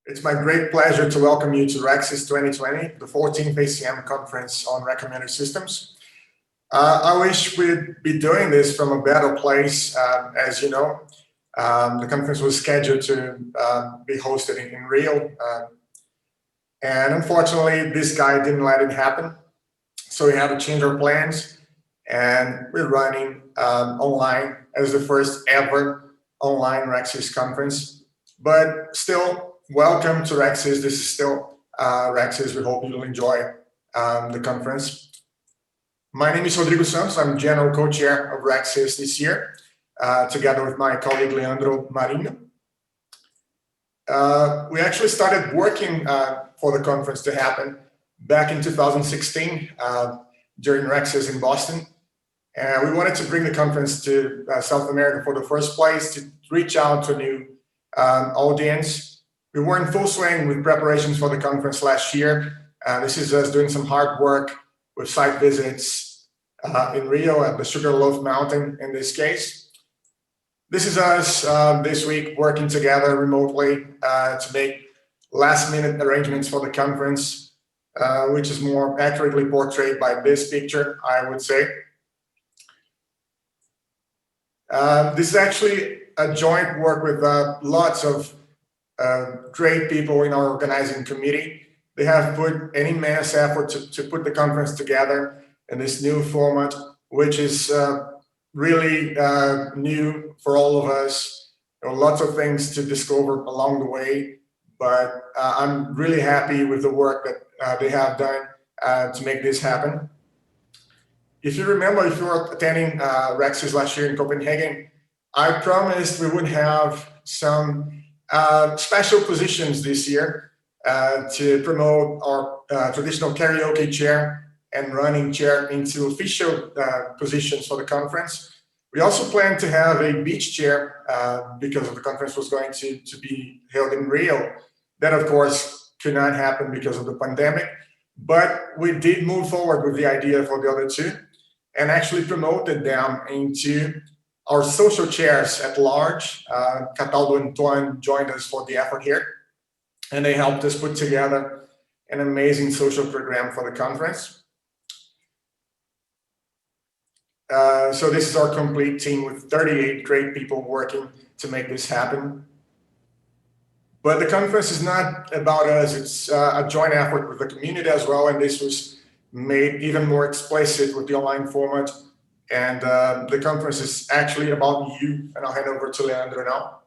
It's my great pleasure to welcome you to RecSys 2020, the 14th ACM conference on recommender systems. I wish we'd be doing this from a better place. As you know, the conference was scheduled to be hosted in Rio. And unfortunately, this guy didn't let it happen. So we had to change our plans, and we're running online as the first ever online RecSys conference. But still, welcome to RecSys. This is still RecSys. We hope you'll enjoy the conference. My name is Rodrigo Santos. I'm General Co-Chair of RecSys this year, together with my colleague Leandro Marinho. We actually started working for the conference to happen back in 2016 during RecSys in Boston. And we wanted to bring the conference to South America for the first place, to reach out to a new audience. We were in full swing with preparations for the conference last year. This is us doing some hard work with site visits in Rio at the Sugarloaf Mountain in this case. This is us this week working together remotely to make last-minute arrangements for the conference, which is more accurately portrayed by this picture, I would say. This is actually a joint work with lots of great people in our organizing committee. They have put an immense effort to put the conference together in this new format, which is really new for all of us. There are lots of things to discover along the way, but I'm really happy with the work that they have done to make this happen. If you remember, if you were attending RecSys last year in Copenhagen, I promised we would have some special positions this year to promote our traditional karaoke chair and running chair into official positions for the conference. We also plan to have a beach chair because the conference was going to be held in Rio. That, of course, could not happen because of the pandemic, but we did move forward with the idea for the other two and actually promoted them into our social chairs at large. Cataldo and Tuan joined us for the effort here, and they helped us put together an amazing social program for the conference. So this is our complete team with 38 great people working to make this happen. But the conference is not about us. It's a joint effort with the community as well, and this was made even more explicit with the online format. And the conference is actually about you, and I'll hand over to Leandro now.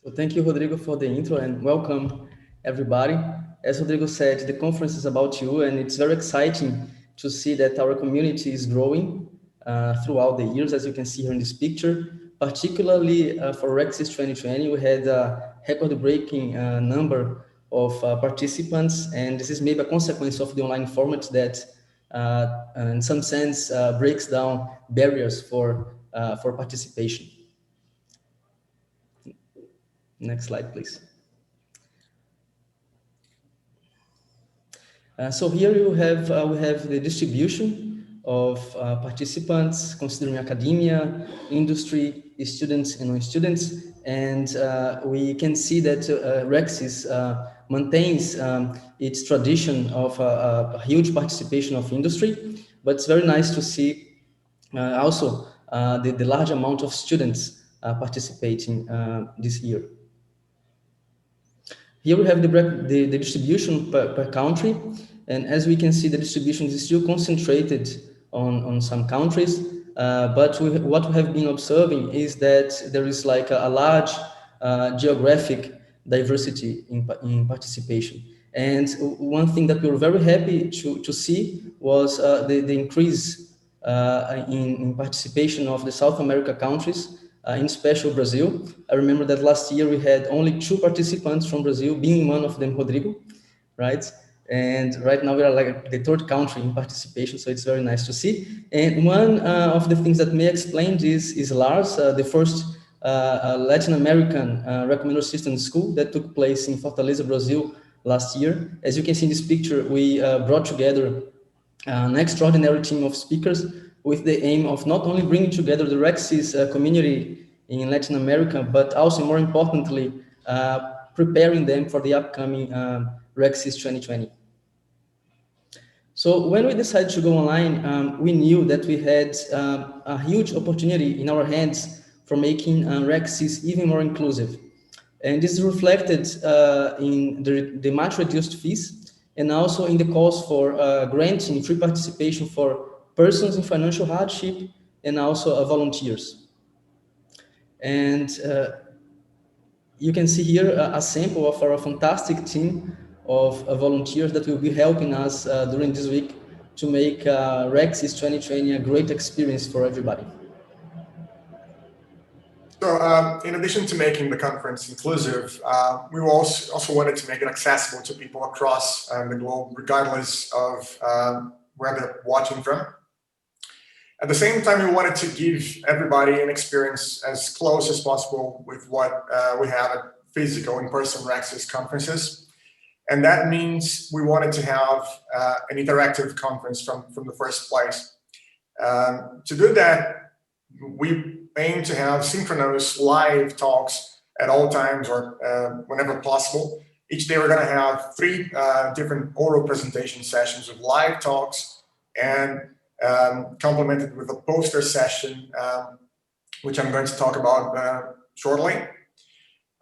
So thank you, Rodrigo, for the intro, and welcome, everybody. As Rodrigo said, the conference is about you, and it's very exciting to see that our community is growing throughout the years, as you can see here in this picture. Particularly for RecSys 2020, we had a record-breaking number of participants, and this is maybe a consequence of the online format that in some sense breaks down barriers for participation. Next slide, please. So here we have the distribution of participants considering academia, industry, students and non-students, and we can see that RecSys maintains its tradition of a huge participation of industry, but it's very nice to see also the large amount of students participating this year. Here we have the distribution per country, and as we can see, the distribution is still concentrated on some countries, but what we have been observing is that there is like a large geographic diversity in participation. And one thing that we were very happy to see was the increase in participation of the South America countries, in special Brazil. I remember that last year we had only 2 participants from Brazil, being one of them Rodrigo, right? And right now we are like the 3rd country in participation, so it's very nice to see. And one of the things that may explain this is Lars, the first Latin American recommender system school that took place in Fortaleza, Brazil last year. As you can see in this picture, we brought together an extraordinary team of speakers with the aim of not only bringing together the RecSys community in Latin America, but also more importantly, preparing them for the upcoming RecSys 2020. So when we decided to go online, we knew that we had a huge opportunity in our hands for making RecSys even more inclusive. And this is reflected in the much reduced fees and also in the calls for granting free participation for persons in financial hardship and also volunteers. And you can see here a sample of our fantastic team of volunteers that will be helping us during this week to make RecSys 2020 a great experience for everybody. So in addition to making the conference inclusive, we also wanted to make it accessible to people across the globe, regardless of where they're watching from. At the same time, we wanted to give everybody an experience as close as possible with what we have at physical in-person RecSys conferences. And that means we wanted to have an interactive conference from the first place. To do that, we aim to have synchronous live talks at all times or whenever possible. Each day we're going to have 3 different oral presentation sessions with live talks and complemented with a poster session, which I'm going to talk about shortly.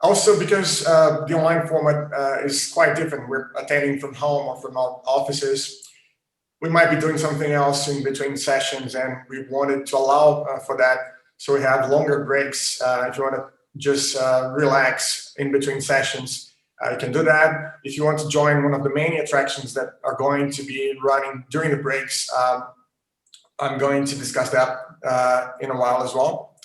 Also, because the online format is quite different, we're attending from home or from our offices. We might be doing something else in between sessions, and we wanted to allow for that. So we have longer breaks. If you want to just relax in between sessions, you can do that. If you want to join one of the many attractions that are going to be running during the breaks, I'm going to discuss that in a while as well.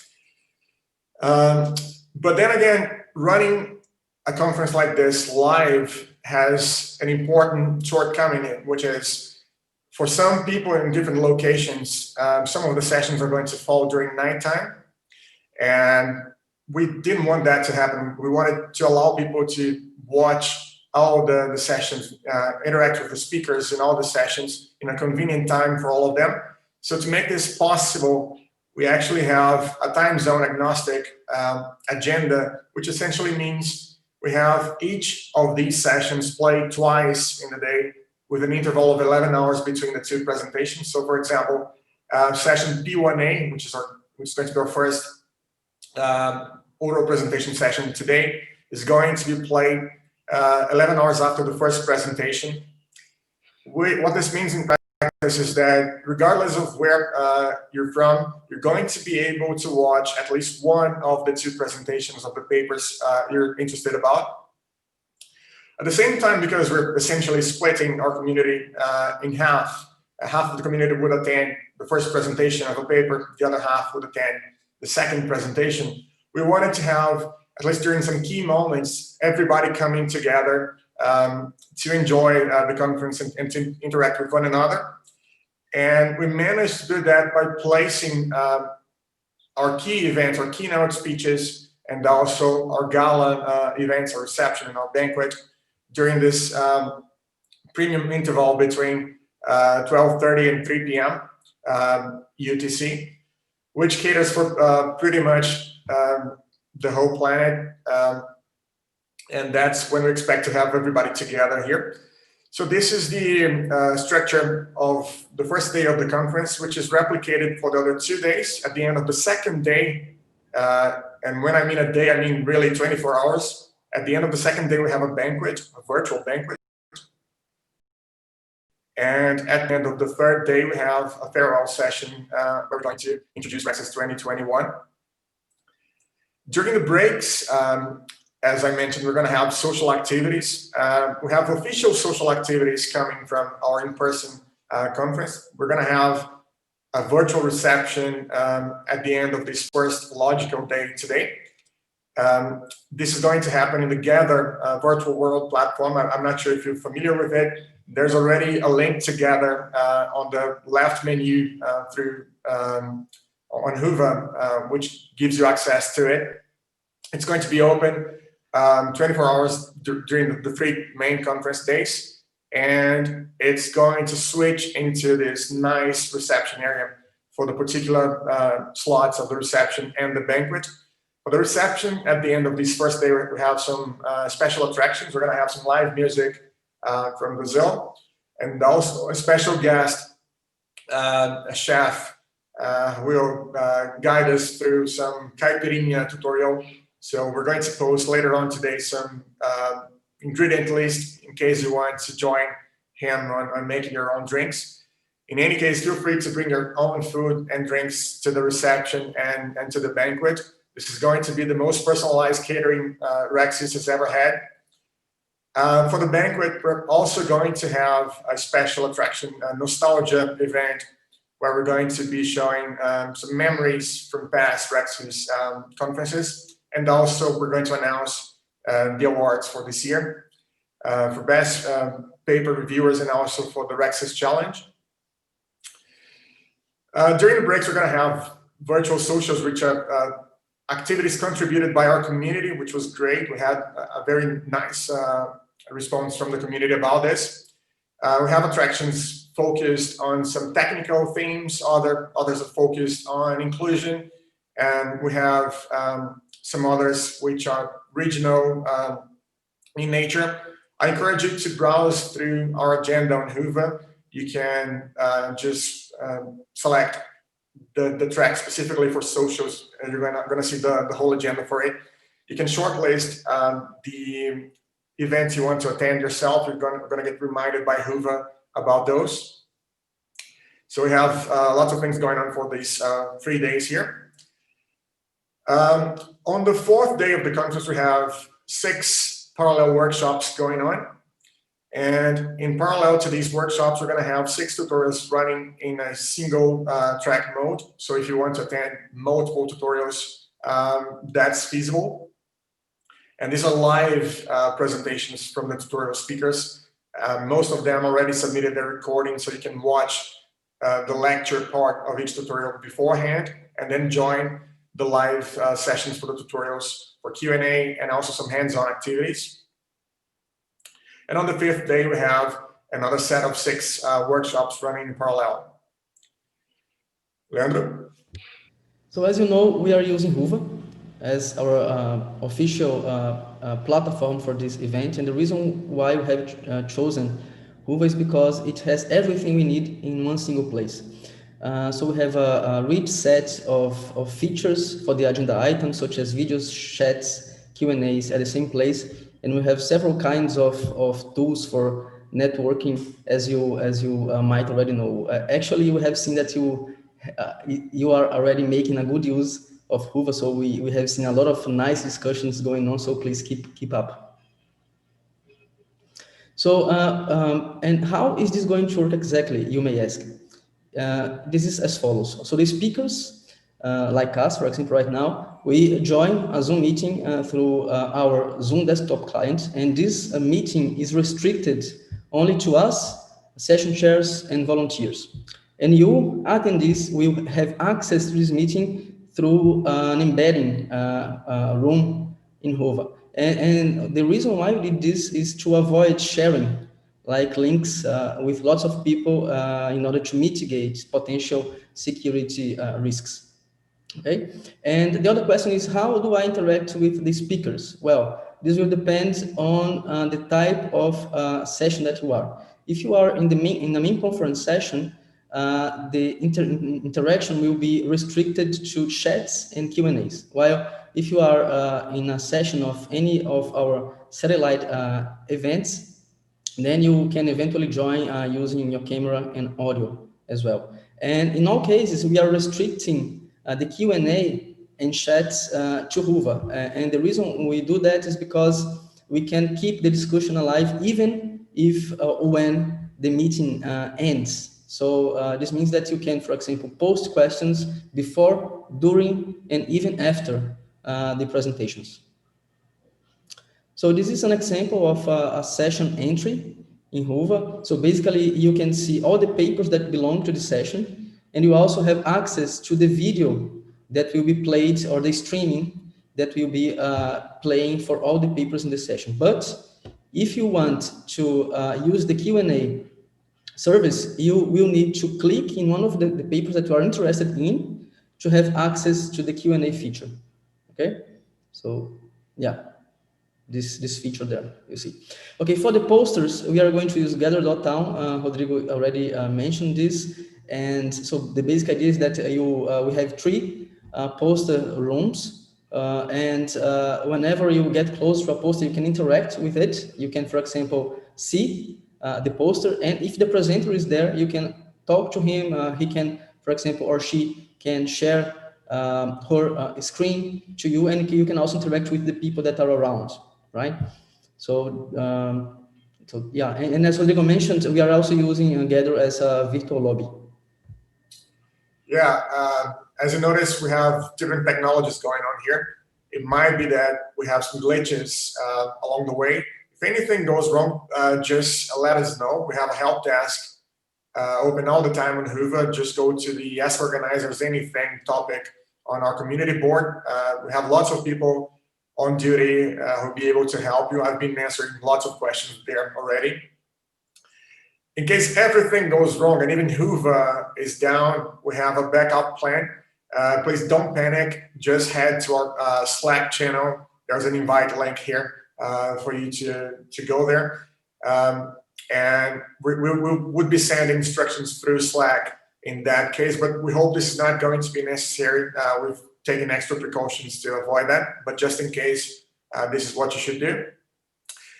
But then again, running a conference like this live has an important shortcoming, which is for some people in different locations, some of the sessions are going to fall during nighttime. And we didn't want that to happen. We wanted to allow people to watch all the sessions, interact with the speakers in all the sessions in a convenient time for all of them. So to make this possible, we actually have a time zone agnostic agenda, which essentially means we have each of these sessions played twice in the day with an interval of 11 hours between the 2 presentations. So for example, session P1A, which is going to be our first oral presentation session today, is going to be played 11 hours after the first presentation. What this means in practice is that regardless of where you're from, you're going to be able to watch at least one of the 2 presentations of the papers you're interested about. At the same time, because we're essentially splitting our community in half of the community would attend the first presentation of a paper, the other half would attend the second presentation. We wanted to have, at least during some key moments, everybody coming together to enjoy the conference and to interact with one another. And we managed to do that by placing our key events, our keynote speeches, and also our gala events, our reception and our banquet during this premium interval between 12:30 and 3 p.m. UTC, which caters for pretty much the whole planet. And that's when we expect to have everybody together here. So this is the structure of the first day of the conference, which is replicated for the other 2 days. At the end of the second day, and when I mean a day, I mean really 24 hours. At the end of the second day, we have a banquet, a virtual banquet. And at the end of the third day, we have a farewell session where we're going to introduce RecSys 2021. During the breaks, as I mentioned, we're going to have social activities. We have official social activities coming from our in-person conference. We're going to have a virtual reception at the end of this first logical day today. This is going to happen in the Gather virtual world platform. I'm not sure if you're familiar with it. There's already a link to Gather on the left menu through on WHOVA, which gives you access to it. It's going to be open 24 hours during the 3 main conference days, and it's going to switch into this nice reception area for the particular slots of the reception and the banquet. For the reception, at the end of this first day, we have some special attractions. We're going to have some live music from Brazil, and also a special guest, a chef, will guide us through some caipirinha tutorial. So we're going to post later on today some ingredient list in case you want to join him on making your own drinks. In any case, feel free to bring your own food and drinks to the reception and to the banquet. This is going to be the most personalized catering RecSys has ever had. For the banquet, we're also going to have a special attraction, a nostalgia event, where we're going to be showing some memories from past RecSys conferences. And also we're going to announce the awards for this year for best paper reviewers and also for the RecSys challenge. During the breaks, we're going to have virtual socials, which are activities contributed by our community, which was great. We had a very nice response from the community about this. We have attractions focused on some technical themes, others are focused on inclusion, and we have some others which are regional in nature. I encourage you to browse through our agenda on WHOVA. You can just select the track specifically for socials, and you're going to see the whole agenda for it. You can shortlist the events you want to attend yourself. You're going to get reminded by WHOVA about those. So we have lots of things going on for these 3 days here. On the fourth day of the conference, we have 6 parallel workshops going on. And in parallel to these workshops, we're going to have 6 tutorials running in a single track mode. So if you want to attend multiple tutorials, that's feasible. And these are live presentations from the tutorial speakers. Most of them already submitted their recording, so you can watch the lecture part of each tutorial beforehand, and then join the live sessions for the tutorials for Q&A and also some hands-on activities. And on the 5th day, we have another set of 6 workshops running in parallel. Leandro? So as you know, we are using WHOVA as our official platform for this event. And the reason why we have chosen WHOVA is because it has everything we need in one single place. So we have a rich set of features for the agenda items, such as videos, chats, Q&As at the same place. And we have several kinds of tools for networking, as you might already know. Actually, we have seen that you are already making a good use of WHOVA, so we have seen a lot of nice discussions going on, so please keep up. So, and how is this going to work exactly, you may ask? This is as follows. So the speakers, like us, for example, right now, we join a Zoom meeting through our Zoom desktop client, and this meeting is restricted only to us, session chairs, and volunteers. And you, attendees, will have access to this meeting through an embedding room in WHOVA. And the reason why we did this is to avoid sharing like links with lots of people in order to mitigate potential security risks. Okay, and the other question is, how do I interact with the speakers? Well, this will depend on the type of session that you are. If you are in the main conference session, the interaction will be restricted to chats and Q&As. While if you are in a session of any of our satellite events, then you can eventually join using your camera and audio as well. And in all cases, we are restricting the Q&A and chats to WHOVA. And the reason we do that is because we can keep the discussion alive even if when the meeting ends. So this means that you can, for example, post questions before, during, and even after the presentations. So this is an example of a session entry in WHOVA. So basically, you can see all the papers that belong to the session, and you also have access to the video that will be played, or the streaming that will be playing for all the papers in the session. But if you want to use the Q&A service, you will need to click in one of the papers that you are interested in to have access to the Q&A feature, okay? So yeah, this feature there, you see. Okay, for the posters, we are going to use gather.town. Rodrigo already mentioned this. And so the basic idea is that we have 3 poster rooms. And whenever you get close to a poster, you can interact with it. You can, for example, see the poster. And if the presenter is there, you can talk to him. He can, for example, or she can share her screen to you, and you can also interact with the people that are around, right? So, so yeah, and as Rodrigo mentioned, we are also using Gather as a virtual lobby. Yeah, as you notice, we have different technologies going on here. It might be that we have some glitches along the way. If anything goes wrong, just let us know. We have a help desk open all the time on WHOVA. Just go to the Ask Organizers Anything topic on our community board. We have lots of people on duty who'll be able to help you. I've been answering lots of questions there already. In case everything goes wrong and even WHOVA is down, we have a backup plan. Please don't panic. Just head to our Slack channel. There's an invite link here for you to go there. And we would be sending instructions through Slack in that case, but we hope this is not going to be necessary. We've taken extra precautions to avoid that, but just in case, this is what you should do.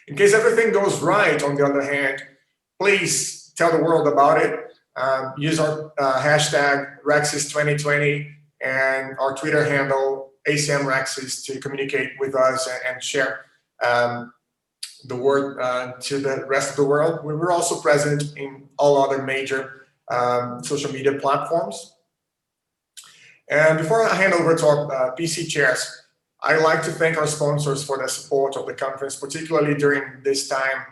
In case everything goes right, on the other hand, please tell the world about it. Use our hashtag RecSys2020 and our Twitter handle ACM RecSys to communicate with us and share the word to the rest of the world. We were also present in all other major social media platforms. And before I hand over to our PC chairs, I'd like to thank our sponsors for the support of the conference, particularly during this time.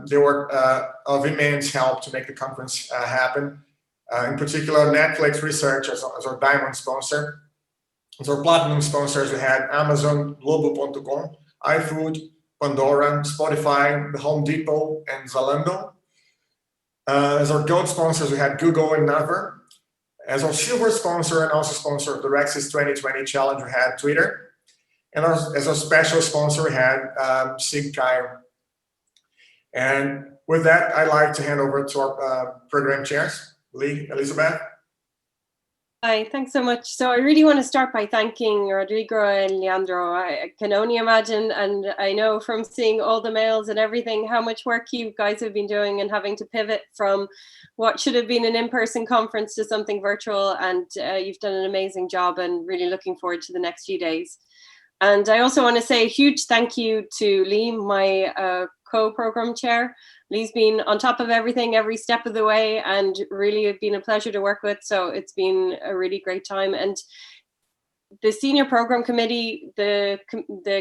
They were of immense help to make the conference happen. In particular, Netflix Research as our diamond sponsor. As our platinum sponsors, we had Amazon, Globo.com, iFood, Pandora, Spotify, the Home Depot, and Zalando. As our gold sponsors, we had Google and Naver. As our silver sponsor and also sponsor of the RecSys 2020 Challenge, we had Twitter. And as our special sponsor, we had SIG-Cairo. And with that, I'd like to hand over to our program chairs, Lee, Elizabeth. Hi, thanks so much. So I really want to start by thanking Rodrigo and Leandro. I can only imagine, and I know from seeing all the mails and everything, how much work you guys have been doing and having to pivot from what should have been an in-person conference to something virtual. And you've done an amazing job, and really looking forward to the next few days. And I also want to say a huge thank you to Lee, my co-program chair. Lee's been on top of everything every step of the way, and really it's been a pleasure to work with. So it's been a really great time. And the senior program committee, the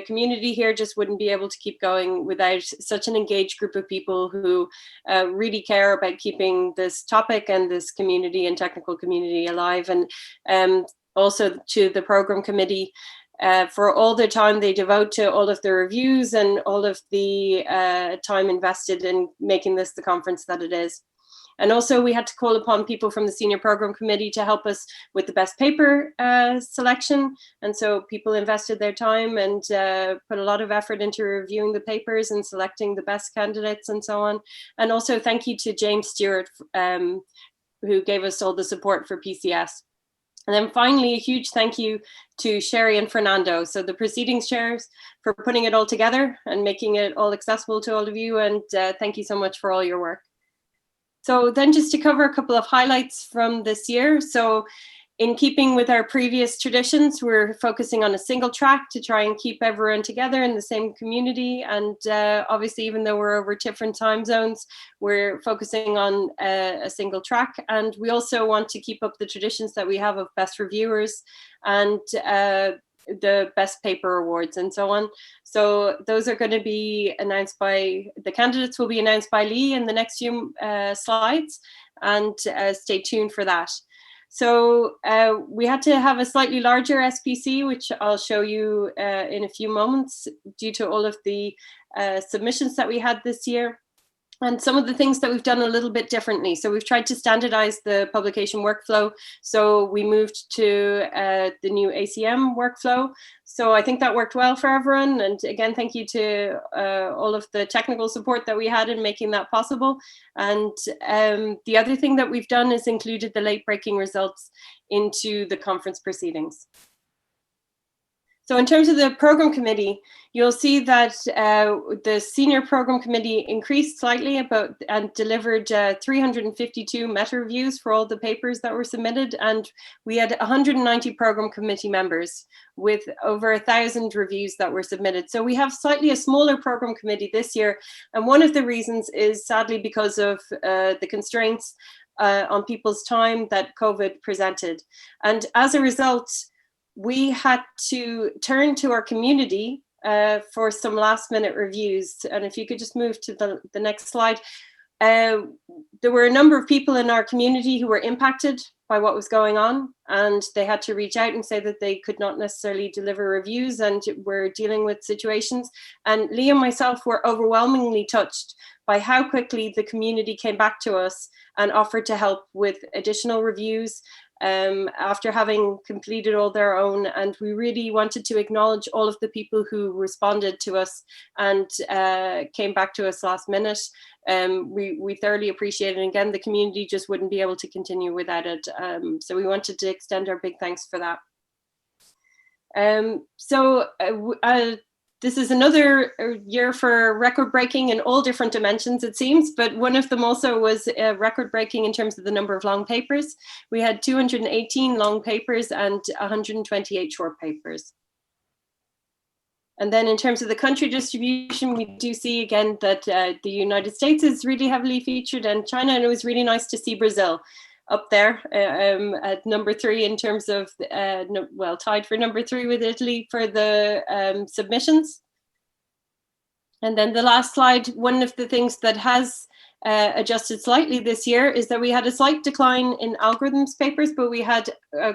community here just wouldn't be able to keep going without such an engaged group of people who really care about keeping this topic and this community and technical community alive. And also to the program committee, for all the time they devote to all of the reviews and all of the time invested in making this the conference that it is. And also we had to call upon people from the senior program committee to help us with the best paper selection. And so people invested their time and put a lot of effort into reviewing the papers and selecting the best candidates and so on. And also thank you to James Stewart, who gave us all the support for PCS. And then finally, a huge thank you to Sherry and Fernando, so the proceedings chairs, for putting it all together and making it all accessible to all of you. And thank you so much for all your work. So then just to cover a couple of highlights from this year. So in keeping with our previous traditions, we're focusing on a single track to try and keep everyone together in the same community. And obviously, even though we're over different time zones, we're focusing on a single track. And we also want to keep up the traditions that we have of best reviewers and the best paper awards and so on. So those are going to be announced by, the candidates will be announced by Lee in the next few slides, and stay tuned for that. So we had to have a slightly larger SPC, which I'll show you in a few moments, due to all of the submissions that we had this year. And some of the things that we've done a little bit differently. So we've tried to standardize the publication workflow. So we moved to the new ACM workflow. So I think that worked well for everyone. And again, thank you to all of the technical support that we had in making that possible. And the other thing that we've done is included the late breaking results into the conference proceedings. So in terms of the program committee, you'll see that the senior program committee increased slightly and delivered 352 meta reviews for all the papers that were submitted. And we had 190 program committee members with over 1,000 reviews that were submitted. So we have slightly a smaller program committee this year. And one of the reasons is sadly because of the constraints on people's time that COVID presented. And as a result, we had to turn to our community for some last minute reviews. And if you could just move to the next slide. There were a number of people in our community who were impacted by what was going on, and they had to reach out and say that they could not necessarily deliver reviews and were dealing with situations. And Lee and myself were overwhelmingly touched by how quickly the community came back to us and offered to help with additional reviews after having completed all their own. And we really wanted to acknowledge all of the people who responded to us and came back to us last minute. We thoroughly appreciate it. And again, the community just wouldn't be able to continue without it. So we wanted to extend our big thanks for that. This is another year for record breaking in all different dimensions, it seems, but one of them also was record breaking in terms of the number of long papers. We had 218 long papers and 128 short papers. And then in terms of the country distribution, we do see again that the United States is really heavily featured, and China, and it was really nice to see Brazil up there at number 3 in terms of, well, tied for number 3 with Italy for the submissions. And then the last slide, one of the things that has adjusted slightly this year is that we had a slight decline in algorithms papers, but we had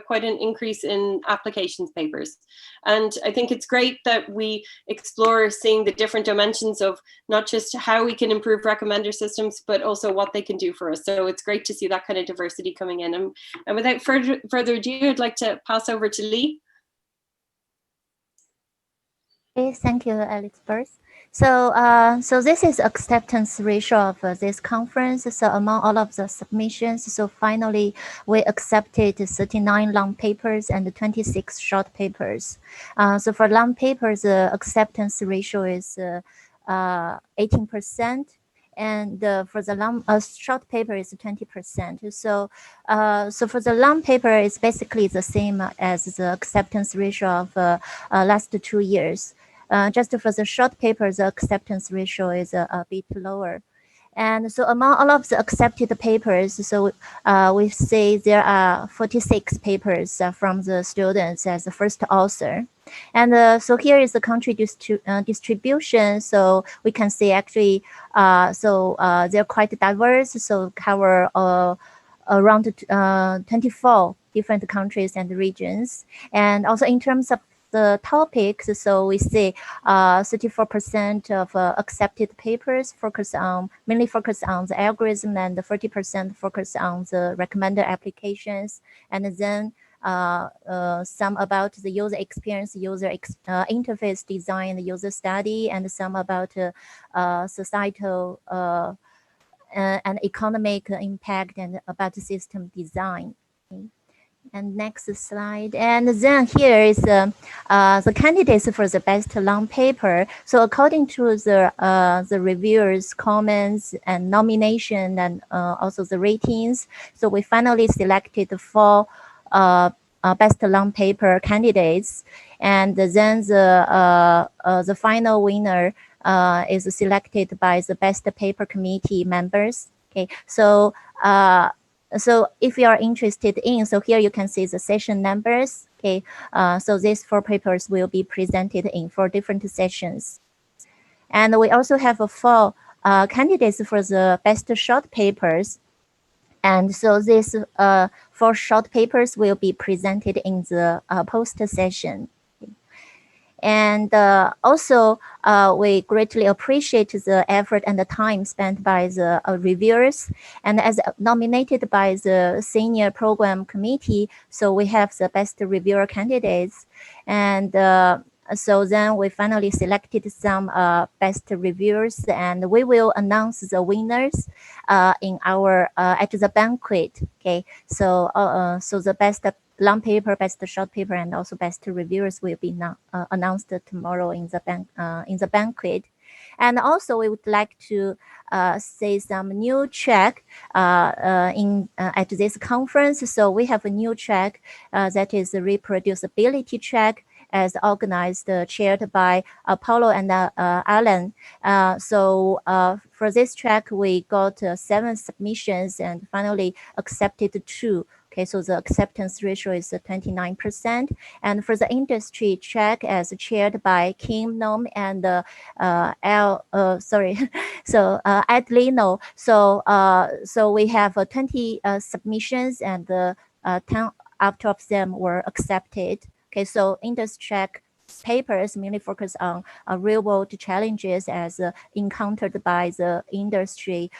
quite an increase in applications papers. And I think it's great that we explore seeing the different dimensions of not just how we can improve recommender systems, but also what they can do for us. So it's great to see that kind of diversity coming in. And without further ado, I'd like to pass over to Lee. Okay, thank you, Alex. First. So, so this is acceptance ratio of this conference. So among all of the submissions, so finally we accepted 39 long papers and 26 short papers. So for long papers, the acceptance ratio is 18%, and for the long short paper is 20%. So, so for the long paper, it's basically the same as the acceptance ratio of last 2 years. Just for the short paper, the acceptance ratio is a bit lower. And so among all of the accepted papers, so we say there are 46 papers from the students as the first author. And so here is the country distribution. So we can see actually, they're quite diverse. So cover around 24 different countries and regions. And also in terms of the topics, so we see 34% of accepted papers mainly focus on the algorithm, and 40% focus on the recommender applications, and then some about the user experience, interface design, user study, and some about societal and economic impact, and about system design. Okay. And next slide. And then here is the candidates for the best long paper. So according to the reviewers' comments and nomination, and also the ratings, so we finally selected 4 best long paper candidates, and then the final winner is selected by the best paper committee members. Okay, so so if you are interested in, so here you can see the session numbers. Okay, so these 4 papers will be presented in 4 different sessions. And we also have 4 candidates for the best short papers. And so these 4 short papers will be presented in the post session. And also, we greatly appreciate the effort and the time spent by the reviewers. And as nominated by the senior program committee, so we have the best reviewer candidates. And so then we finally selected some best reviewers, and we will announce the winners in our at the banquet. Okay, so so the best long paper, best short paper, and also best reviewers will be announced tomorrow in the banquet. And also, we would like to say some new track at this conference. So we have a new track that is the reproducibility track, as organized, chaired by Paulo and Alan. So for this track, we got 7 submissions and finally accepted 2. Okay, so the acceptance ratio is 29%. And for the industry track, as chaired by Kim Nom and Ed Lino. So we have 20 submissions, and 10 out of them were accepted. Okay, so industry track papers mainly focus on real-world challenges as encountered by the industry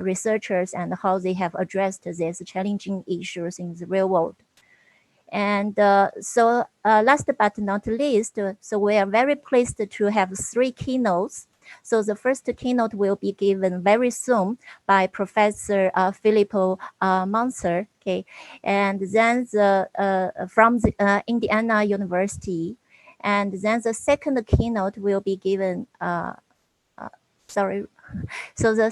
researchers and how they have addressed these challenging issues in the real world. And so last but not least, so we are very pleased to have 3 keynotes. So the first keynote will be given very soon by Professor Filippo Monser, okay, and then from the Indiana University. And then the second keynote will be given, so the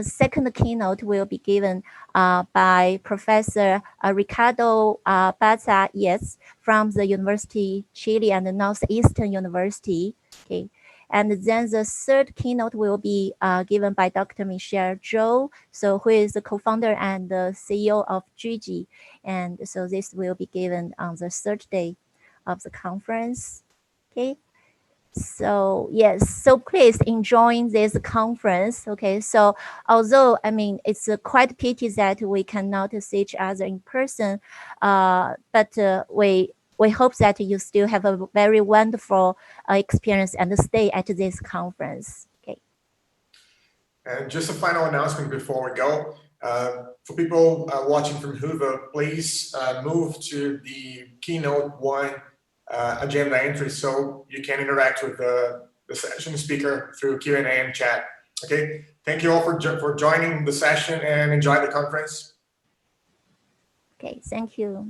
second keynote will be given by Professor Ricardo Baza, yes, from the University Chile and the Northeastern University. Okay. And then the third keynote will be given by Dr. Michelle Zhou, so who is the co-founder and the CEO of GG. And so this will be given on the third day of the conference. Okay. So yes, so please enjoy this conference. Okay, so although I mean it's quite a pity that we cannot see each other in person, but we hope that you still have a very wonderful experience and stay at this conference. Okay. And just a final announcement before we go. For people watching from WHOVA, please move to the Keynote 1 agenda entry so you can interact with the session speaker through Q&A and chat. Okay, thank you all for joining the session and enjoy the conference. Okay, thank you.